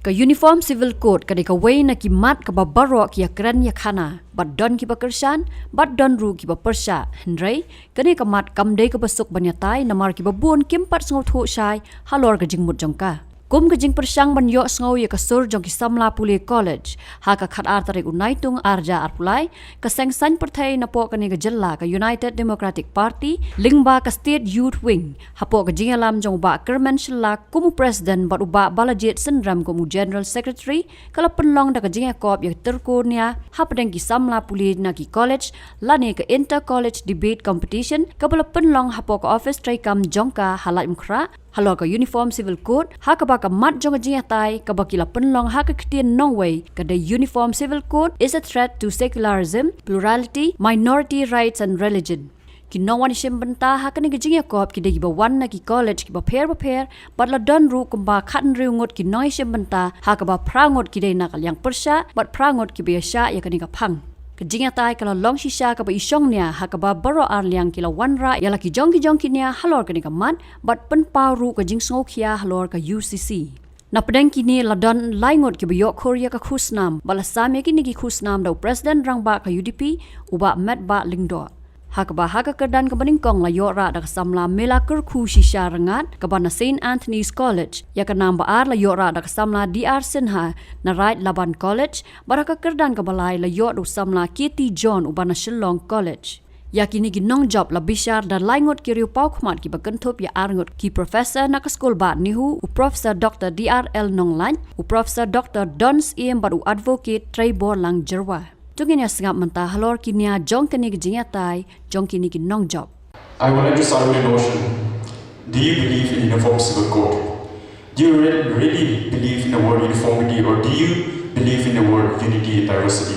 Ka uniform civil code ka deka way na kimat ka babaro ki akran ya khana bat don ki bakersan bat don ru ki bapersa hendrai kani kamat kamdei ka basuk banyatai namar ki babun kimpat sngot ho shai halor ka jingmut jongka kum ka jing persang ban yo sngo ya kasur jong ki samla pule college ha ka khat ar tarik unaitung arja arpulai ka sengsan perthai na po kani ka jella ka United Democratic Party lingba ka state youth wing ha po ka jing alam jong ba kerman shilla kumu president bat uba balajit sendram kumu general secretary kala penlong da ka jing kop ya terkonia ha padang ki samla pule na ki college lani ka inter college debate competition ka bala penlong ha po ka office trai kam jongka halai mkhra halo ka uniform civil code ha ka ba ka mat jong jing tai ka ba kila penlong ha ka ktien nongway ka the uniform civil code is a threat to secularism plurality minority rights and religion ki no one shim banta ha ka ni jing kop ki de ba wan na ki college ki ba pair but la don ru kum ba khan riu ngot ki noi shim banta ha ka ba prangot ki de na ka yang persha but prangot ki be sha ya ka ni ka phang Kejingnya tai kalau long shisha ka ba isong nia ha ka ba baro ar liang kila wanra ya laki jong ki nia halor ka ni ka mat bat pen paru ka jing sngokya halor ka UCC na pedang kini ladon laingot ki bayok Korea ka khusnam bala samya kini ki khusnam do president rangba ka UDP uba met ba lingdo ha ka kedan ka baningkong la yora da samla mela kur khu shisha rangat ka ba na St Anthony's College ya ka namba ar la yora da samla DR Sinha na right Laban College baraka kedan ka balai la yor du samla Kitty John uba na Shillong College yakini ki nong job la bishar da laingot ki riu pau khmat ki bakanthop ya arngot ki professor na ka school ba nihu u professor Dr DRL Nonglan u professor Dr Dons em baru advocate Traybor lang jerwa Tungin ya sengap mentah halor kinia jong kini ki tai jong kini ki nong job. I would like to start with a notion. Do you believe in uniform civil code? Do you really believe in the word uniformity or do you believe in the word unity and diversity?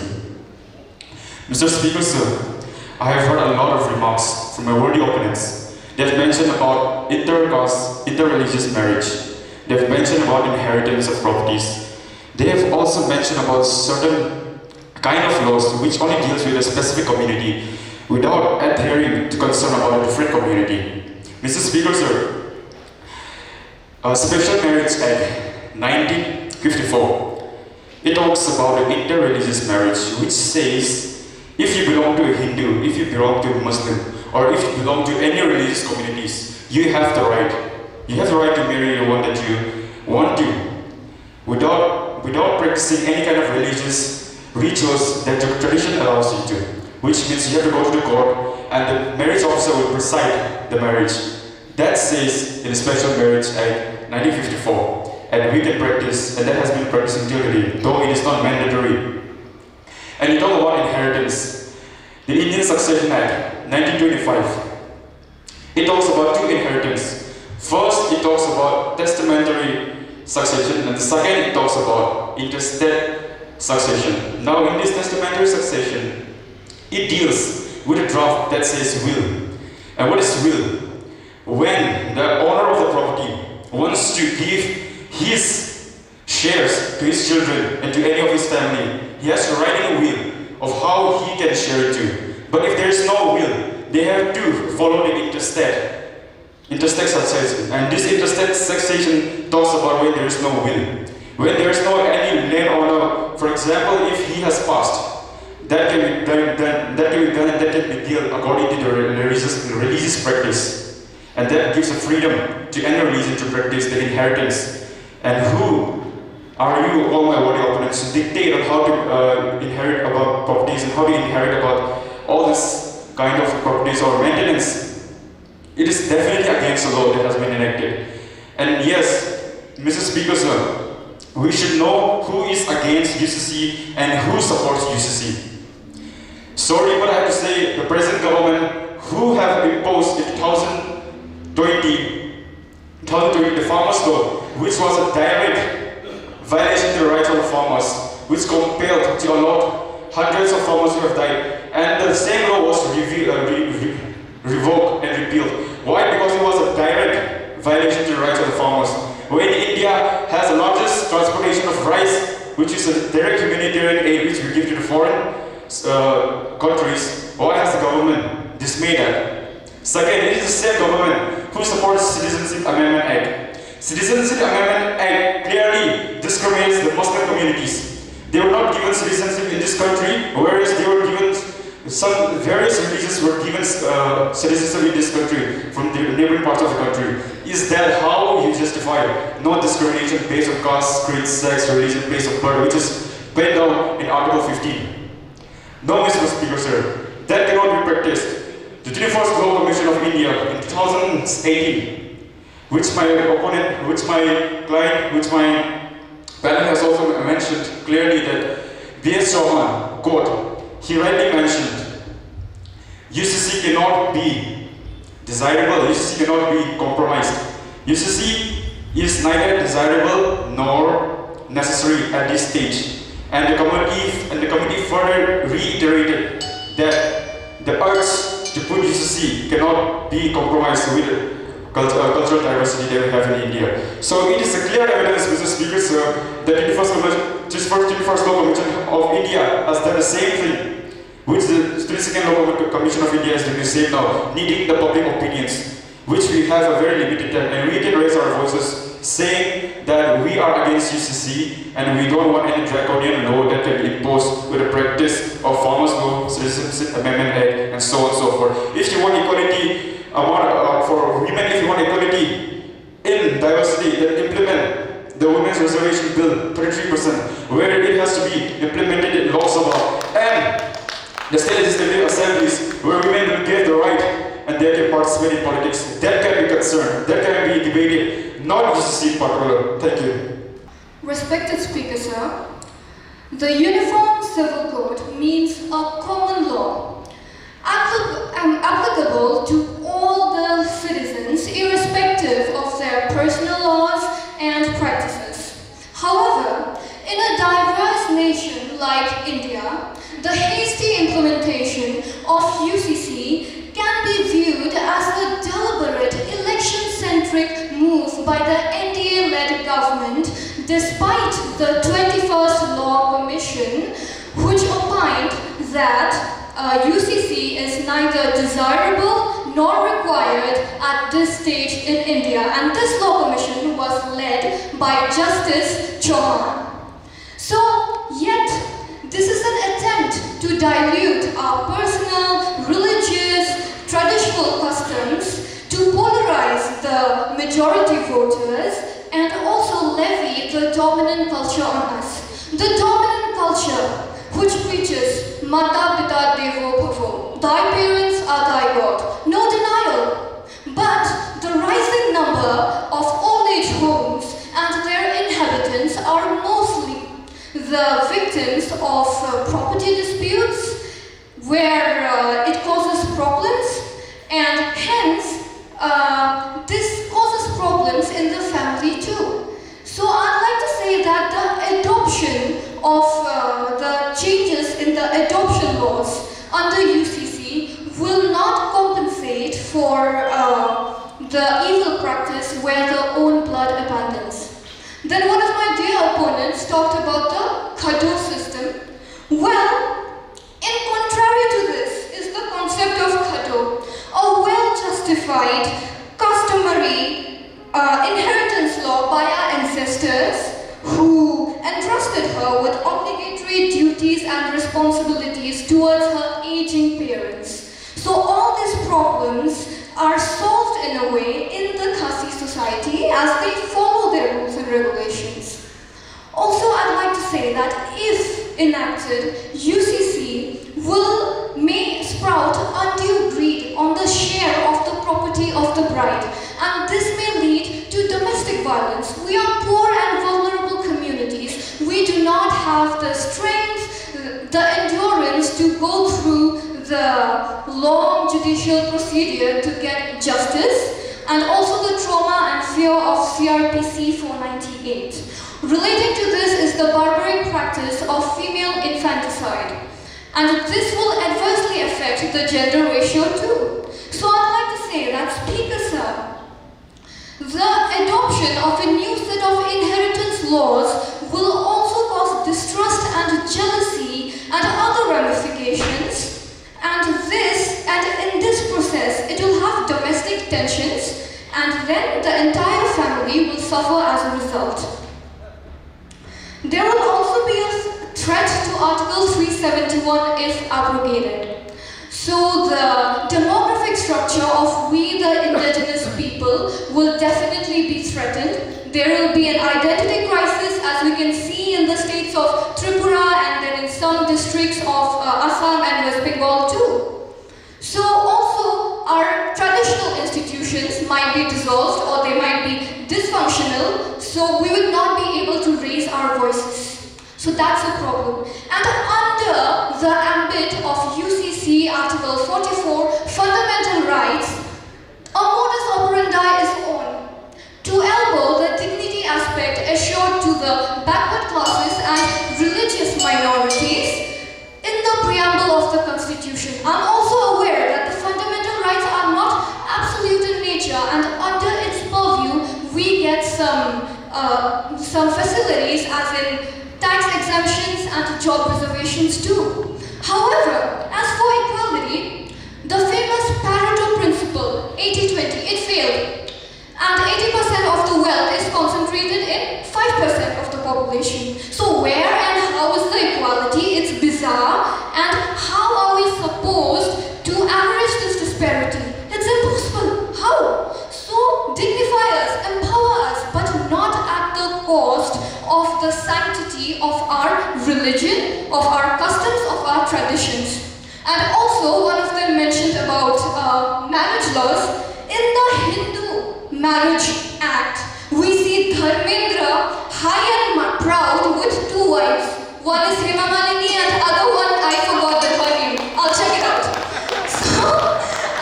Mr. Speaker, sir, I have heard a lot of remarks from my worthy opponents. They have mentioned about inter-caste, inter-religious marriage. They have mentioned about inheritance of properties. They have also mentioned about certain kind of laws which only deals with a specific community without adhering to concern about a different community. Mr. Speaker, sir, Special Marriage Act 1954, it talks about an inter-religious marriage which says if you belong to a Hindu, if you belong to a Muslim, or if you belong to any religious communities, you have the right to marry the one that you want to without practicing any kind of religious rituals that your tradition allows you to, which means you have to go to the court and the marriage officer will preside the marriage. That says in the Special Marriage Act 1954, and we can practice, and that has been practiced until today, though it is not mandatory. And you talk about inheritance. The Indian Succession Act 1925, it talks about two inheritance. First, it talks about testamentary succession, and the second, it talks about intestate succession. Now in this testamentary succession, it deals with a draft that says will. And what is will? When the owner of the property wants to give his shares to his children and to any of his family, he has to write in a will of how he can share it to. But if there is no will, they have to follow the intestate succession. And this intestate succession talks about when there is no will. When there is no any landowner, for example, if he has passed, that can be done and that can be dealt according to the religious practice. And that gives a freedom to any religion to practice the inheritance. And who are you, all my worthy opponents, to dictate on how to inherit about properties and how to inherit about all this kind of properties or maintenance? It is definitely against the law that has been enacted. And yes, Mr. Speaker, sir, we should know who is against UCC and who supports UCC. Sorry, but I have to say, the present government who have imposed the 2020 the farmers' law, which was a direct violation to the rights of the farmers, which compelled to allot hundreds of farmers who have died, and the same law was revoked and repealed. Why? Because it was a direct violation to the rights of the farmers. When India has the largest transportation of rice, which is a direct humanitarian aid which we give to the foreign countries, why has the government dismayed that? Second, it is the same government who supports Citizenship Amendment Act. Citizenship Amendment Act clearly discriminates They were not given citizenship in this country, whereas they were given some various religions were given citizenship in this country from the neighboring parts of the country. Is that how you justify no discrimination based on caste, creed, sex, religion, place of birth, which is penned down in Article 15? No, Mr. Speaker, sir. That cannot be practiced. The 21st Law Commission of India in 2018, which my opponent, which my client, which my panel has also mentioned clearly that B.S. Chauhan, quote, he rightly mentioned, UCC cannot be desirable, UCC cannot be compromised. UCC is neither desirable nor necessary at this stage. And the committee further reiterated that the urge to put UCC cannot be compromised with the cultural diversity that we have in India. So it is a clear evidence, Mr. Speaker, sir, that the 21st Law Commission of India has done the same thing, which the 22nd Law Commission of India is doing the same now, needing the public opinions, which we have a very limited time, and we can raise our voices saying that we are against UCC and we don't want any draconian law that can be imposed with the practice of Farmers' Law, Citizenship Amendment Act, and so on and so forth. If you want equality for women, if you want equality in diversity, then implement the Women's Reservation Bill 33%, where it has to be implemented in Lok Sabha and the state legislative assemblies, where women will get the right and they can participate in politics. That can be concerned, that can be debated, not UCC in particular. Thank you. Respected Speaker, sir, the Uniform Civil Code means a common law applicable to all the citizens, irrespective of their personal laws and practices. However, in a diverse nation like India, the hasty implementation of UCC can be viewed as a deliberate election-centric move by the NDA-led government, despite the 21st Law Commission, which opined that UCC is neither desirable nor required at this stage in India, and this Law Commission was led by Justice Chauhan. So, yet, this is an attempt to dilute our personal, religious, traditional customs, to polarize the majority voters, and also levy the dominant culture on us. The dominant culture which preaches Mata Pita Devo Bhavo, thy parents are thy God, no denial. But the rising number of old age homes and their inhabitants are mostly the victims of property disputes, where it causes problems, and hence this causes problems in the family too. So I'd like to say that the adoption of the changes in the adoption laws under UCC will not compensate for the evil practice where the own blood abandons. Then one of my dear opponents talked about the Khado system. Well, in contrary to this is the concept of Khado, a well-justified, customary inheritance law by our ancestors who entrusted her with obligatory duties and responsibilities towards her aging parents. So all these problems are solved in a way in the Khasi society as they follow their rules and regulations. Also, I'd like to say that if enacted, UCC may sprout undue greed on the share of the property of the bride, and this may lead to domestic violence. We are poor and vulnerable communities. We do not have the strength, the endurance to go through the long judicial procedure to get justice, and also the trauma and fear of CRPC 498. Relating to this is the barbaric practice of female infanticide, and this will adversely affect the gender ratio too. So I'd like to say that, Speaker Sir, the adoption of a new set of inheritance laws will also cause distrust and jealousy and other ramifications, and in this process it will have domestic tensions, and then the entire family will suffer as a result. There will also be a threat to Article 371 if abrogated. So the demographic structure of we the indigenous people will definitely be threatened. There will be an identity crisis, as we can see in the states of Tripura and then in some districts of Assam and West Bengal too. So also our traditional institutions might be dissolved or they might be dysfunctional, so we will not be able to raise our voices. So that's a problem. And under the ambit of UCC Article 44, fundamental rights, a modus operandi is on to elbow the dignity aspect assured to the backward classes and religious minorities in the preamble of the Constitution. I'm also aware that the fundamental rights are not absolute in nature, and under its purview we get some facilities as in tax exemptions and job reservations too. However, as for equality, the famous Pareto principle, 80-20, it failed. And 80% of the wealth is concentrated in 5% of the population. So where and how is the equality? It's bizarre. And how are we supposed to average this disparity? It's impossible. How? So dignify us, empower us, but not at the cost of the sanctity of our religion, of our customs, of our traditions. And also, one of them mentioned about marriage laws. In the Hindu Marriage Act, we see Dharmendra high and proud with two wives. One is Hema Malini and the other one, I forgot her name. I'll check it out. So,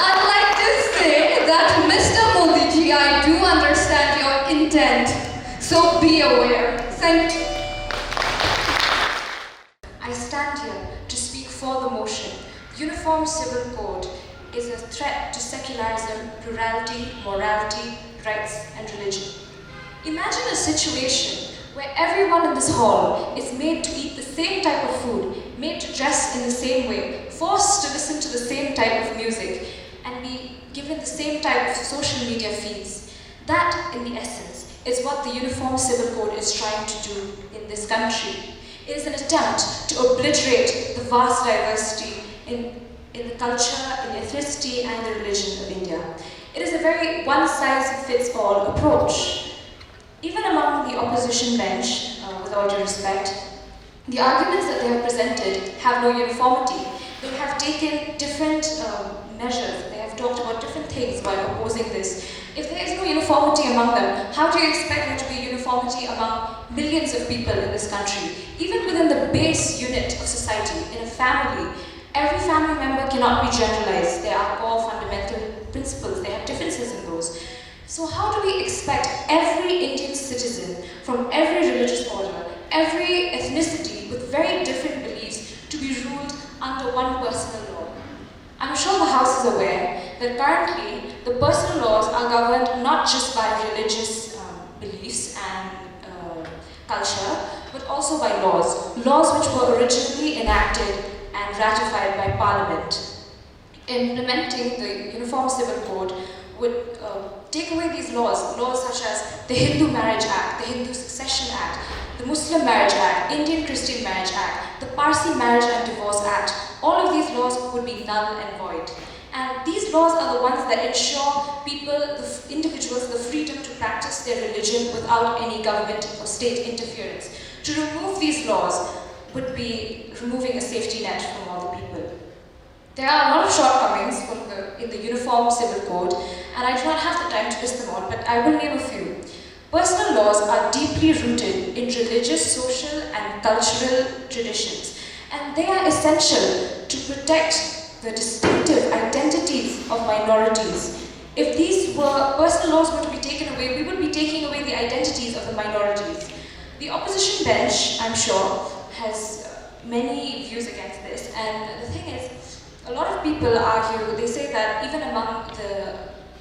I'd like to say that Mr. Modi ji, I do understand your intent. So be aware. Thank you. I stand here to speak for the motion. Uniform Civil Code is a threat to secularism, plurality, morality, rights and religion. Imagine a situation where everyone in this hall is made to eat the same type of food, made to dress in the same way, forced to listen to the same type of music, and be given the same type of social media feeds. That, in the essence, is what the Uniform Civil Code is trying to do in this country. It is an attempt to obliterate the vast diversity in the culture, in the ethnicity and the religion of India. It is a very one-size-fits-all approach. Even among the opposition bench, with all due respect, the arguments that they have presented have no uniformity. They have taken different measures, they have talked about different things while opposing this. If there is no uniformity among them, how do you expect there to be uniformity among millions of people in this country? Even within the base unit of society, in a family, every family member cannot be generalized. There are core fundamental principles, they have differences in those. So how do we expect every Indian citizen from every religious order, every ethnicity with very different beliefs to be ruled under one personal law? I'm sure the House is aware that currently the personal laws are governed not just by religious beliefs and culture, but also by laws which were originally enacted and ratified by Parliament. Implementing the Uniform Civil Code would take away these laws such as the Hindu Marriage Act, the Hindu Succession Act, the Muslim Marriage Act, Indian Christian Marriage Act, the Parsi Marriage and Divorce Act. All of these laws would be null and void. And these laws are the ones that ensure people, the individuals, the freedom to practice their religion without any government or state interference. To remove these laws would be removing a safety net from all the people. There are a lot of shortcomings in the Uniform Civil Code, and I do not have the time to list them all, but I will name a few. Personal laws are deeply rooted in religious, social, and cultural traditions, and they are essential to protect the distinctive identities of minorities. If these personal laws were to be taken away, we would be taking away the identities of the minorities. The opposition bench, I'm sure, has many views against this, and the thing is, a lot of people argue, they say that even among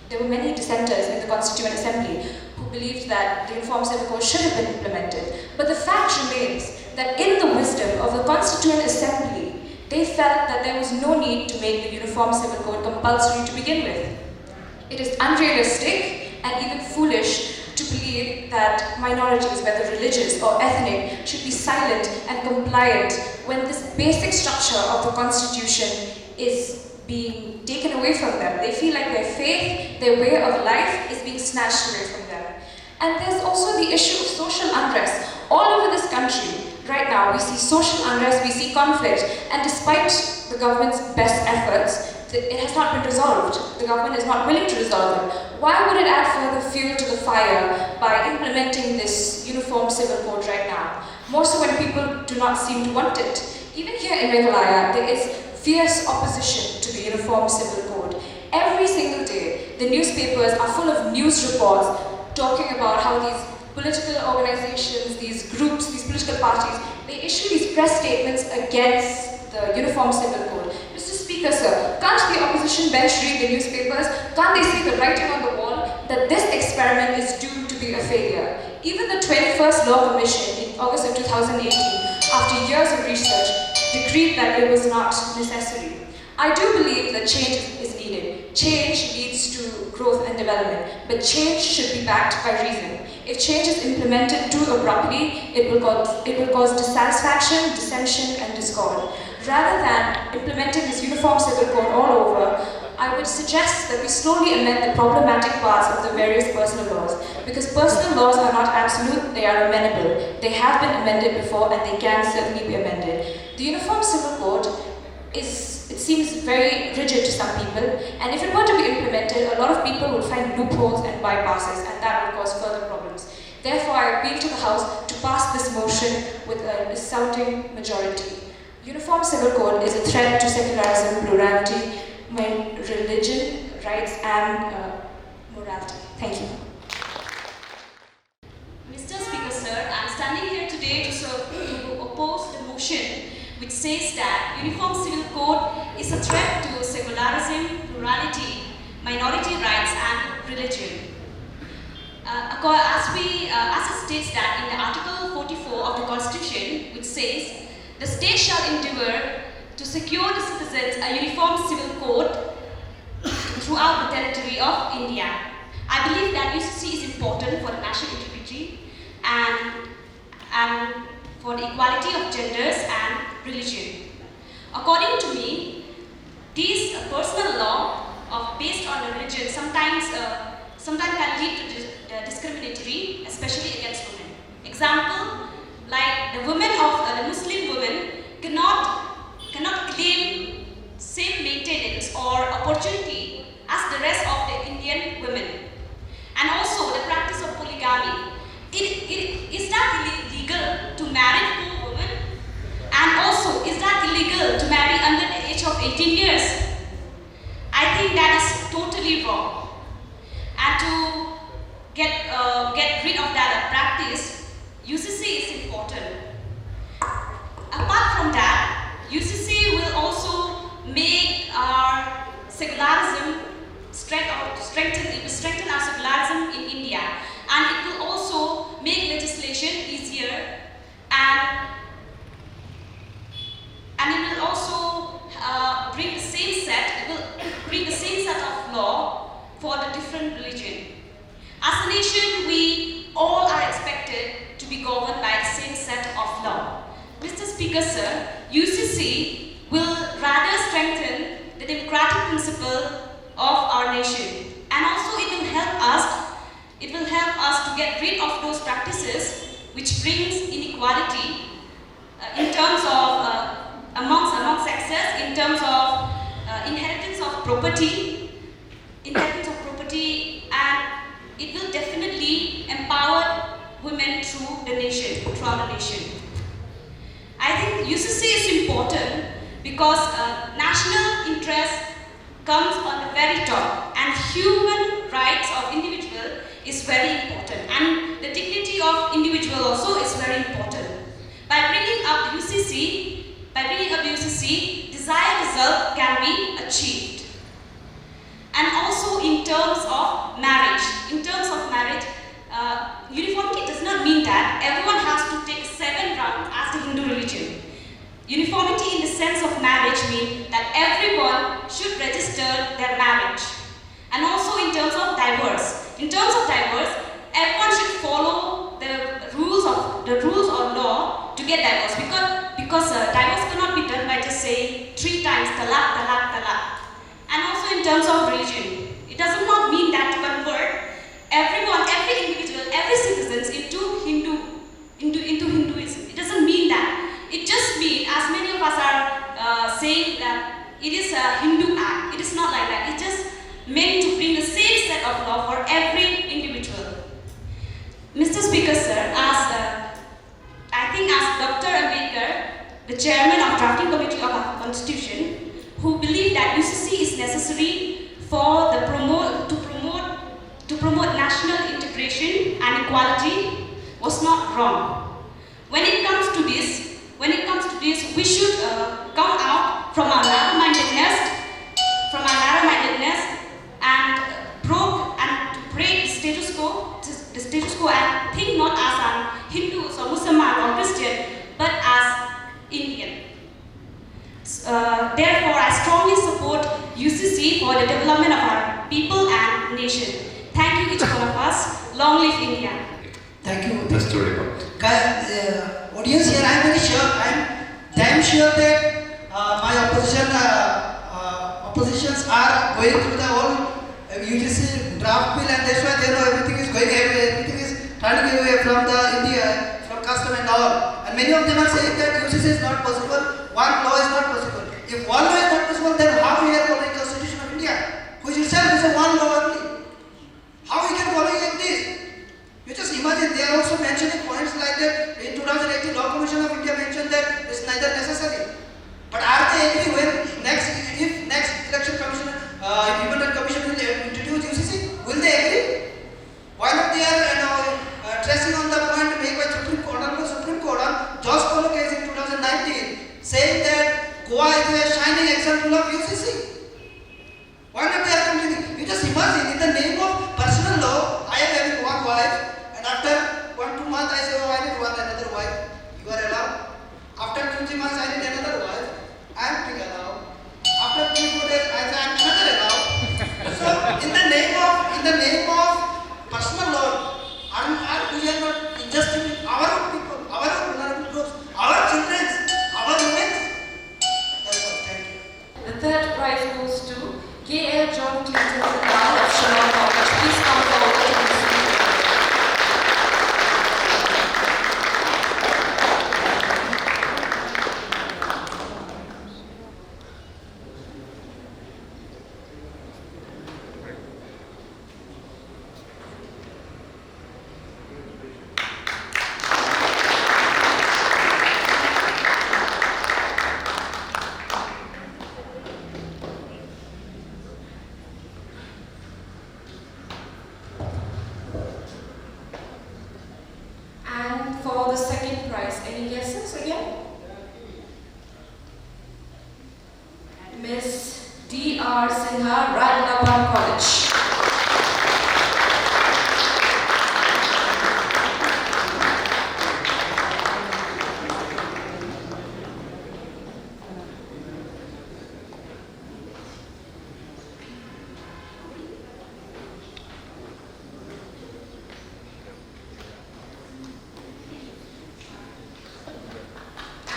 there were many dissenters in the Constituent Assembly who believed that the Uniform Civil Code should have been implemented. But the fact remains that in the wisdom of the Constituent Assembly, they felt that there was no need to make the Uniform Civil Code compulsory to begin with. It is unrealistic and even foolish to believe that minorities, whether religious or ethnic, should be silent and compliant when this basic structure of the constitution is being taken away from them. They feel like their faith, their way of life is being snatched away from them. And there's also the issue of social unrest. All over this country, right now, we see social unrest, we see conflict, and despite the government's best efforts, it has not been resolved. The government is not willing to resolve it. Why would it add further fuel to the fire by implementing this uniform civil code right now? More so when people do not seem to want it. Even here in Meghalaya, there is fierce opposition to the uniform civil code. Every single day, the newspapers are full of news reports talking about how these political organizations, these groups, these political parties, they issue these press statements against the uniform civil code. Mr. Speaker, sir, can't the opposition bench read the newspapers? Can't they see the writing on the wall that this experiment is doomed to be a failure? Even the 21st Law Commission in August of 2018, after years of research, decreed that it was not necessary. I do believe that change is needed. Change leads to growth and development, but change should be backed by reason. If change is implemented too abruptly, it will cause dissatisfaction, dissension, and discord. Rather than implementing this uniform civil code all over, I would suggest that we slowly amend the problematic parts of the various personal laws, because personal laws are not absolute, they are amendable. They have been amended before and they can certainly be amended. The Uniform Civil Code it seems very rigid to some people, and if it were to be implemented, a lot of people would find loopholes and bypasses, and that would cause further problems. Therefore, I appeal to the House to pass this motion with a resounding majority. Uniform Civil Code is a threat to secularism, plurality, religion, rights, and morality. Thank you. Mr. Speaker, sir, I am standing here today to oppose the motion which says that Uniform Civil Code is a threat to secularism, plurality, minority rights, and religion. As it states that in the Article 44 of the Constitution, which says, the state shall endeavour to secure the citizens a uniform civil code throughout the territory of India. I believe that UCC is important for the national integrity and for the equality of genders and religion. According to me, these personal law based on the religion sometimes can lead to discriminatory, especially against women. Example, like the Muslim women cannot claim same maintenance or opportunity as the rest of the Indian women. And also the practice of polygamy. Is that illegal to marry 4 women? And also, is that illegal to marry under the age of 18 years? I think that is totally wrong. And to get rid of that practice, UCC is important. Apart from that, UCC will also make our secularism strengthen our secularism in India, and it will also make legislation easier, and it will also bring the same set of law for the different religion. As a nation, we all are expected to be governed by the same set of law. Mr. Speaker, sir, UCC will rather strengthen the democratic principle of our nation, and also it will help us to get rid of those practices which brings inequality in terms of among sexes, in terms of inheritance of property, and it will definitely empower women throughout the nation. I think UCC is important because national interest comes on the very top, and human rights of individual is very important, and the dignity of individual also is very important. By bringing up UCC, desired result can be achieved. And also in terms of marriage, uniformity does not mean that everyone has to take 7 rounds as the Hindu religion. Uniformity in the sense of marriage means that everyone should register their marriage. And also in terms of divorce, everyone should follow get divorce because divorce cannot be done by just saying 3 times talaq, talaq, talaq. And also in terms of religion, it does not mean that to convert everyone, every individual, every citizen into Hinduism. It doesn't mean that. It just means, as many of us are saying that it is a Hindu act. It is not like that. It just meant to bring the same set of law for every individual. Mr. Speaker, sir, I think as Dr. Ambedkar, the chairman of drafting committee of our constitution, who believed that UCC is necessary for the to promote national integration and equality, was not wrong. When it comes to this, we should come out from our narrow-mindedness, and break the status quo, and think not as an Hindus or Muslim or Christian, but as Indian. Therefore, I strongly support UCC for the development of our people and nation. Thank you, each one of us. Long live India. Thank you. Mr. Reba. Audience here, I am very sure, I am damn sure that my oppositions are going through the whole UGC draft bill, and that's why they know everything is going away, everything is turning away from the India, from custom and all. And many of them are saying that UGC is not possible, one law is not possible. If one law is not possible, then how we are following Constitution of India, which itself is a one law only? How we can follow like this? You just imagine, they are also mentioning points like that. In 2018, Law Commission of India mentioned that it's neither necessary. But are they agree when if next election commission, independent commission will introduce UCC? Will they agree? Why not they are stressing on the point made by Supreme Court on George Polo case in 2019, saying that Goa is a shining example of UCC. Why not they are continuing? You just imagine, in the name of personal law, I am having one wife. After 1-2 months, I say, oh, I need another wife. You are allowed. After 2-3 months, I need another wife. I am being allowed. After 3-4 days, I say, I am another allowed. So, in the name of personal law, we are not injustice our own people, our own vulnerable groups, our children, our women. That's all. Thank you. The third prize goes to K.L. John Clinton of Shillong College. Please come forward to the speaker. For the second prize, any guesses again? Miss D.R. Sinha, Radnapur College.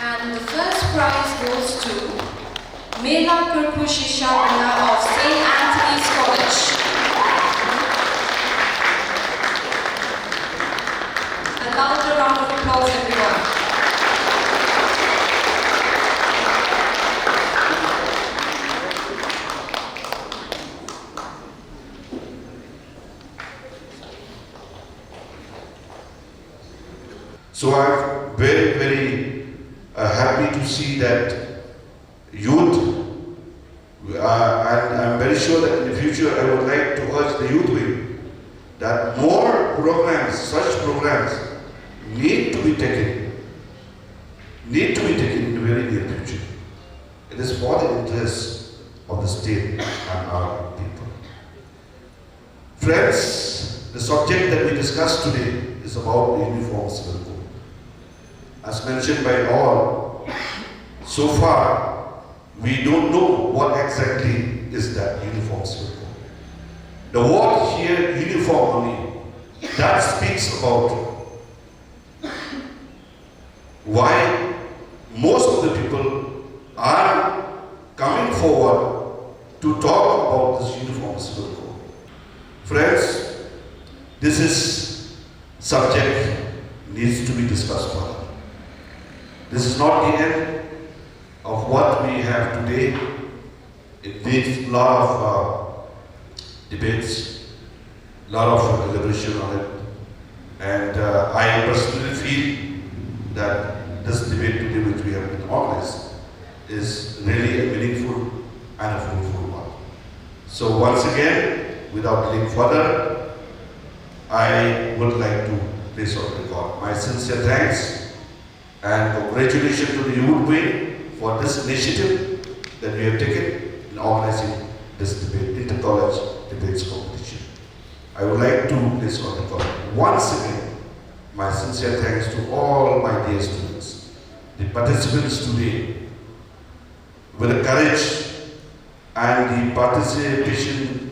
And the first prize goes to Mela Kurpushi Sharana of St. Anthony's College. A louder round of applause, everyone. So I'm very happy to see that youth, and I'm very sure that in the future I would like to urge the youth wing that more programs, such programs need to be taken in the very near future. It is for the interest of the state and our people. Friends, the subject that we discussed today is about the Uniform Civil Code. As mentioned by all, so far we don't know what exactly is that Uniform Civil Code. The word here, uniform only, that speaks about why most of the people are coming forward to talk about this uniform civil code. Friends, this is subject needs to be discussed further. This is not the end of what we have today. It needs a lot of debates, a lot of deliberation on it. And I personally feel that this debate today which we have been organized is really a meaningful and a fruitful one. So once again, without delaying further, I would like to place on record my sincere thanks and congratulations to the youth wing for this initiative that we have taken in organizing this debate, inter-college debates competition. I would like to place on record once again my sincere thanks to all my dear students, the participants today, with the courage and the participation,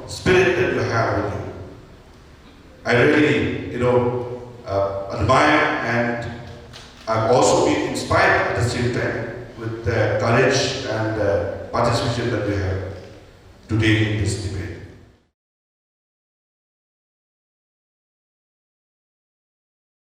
spirit that you have with you. I really, admire, and I'm also being inspired at the same time with the courage and participation that we have today in this debate.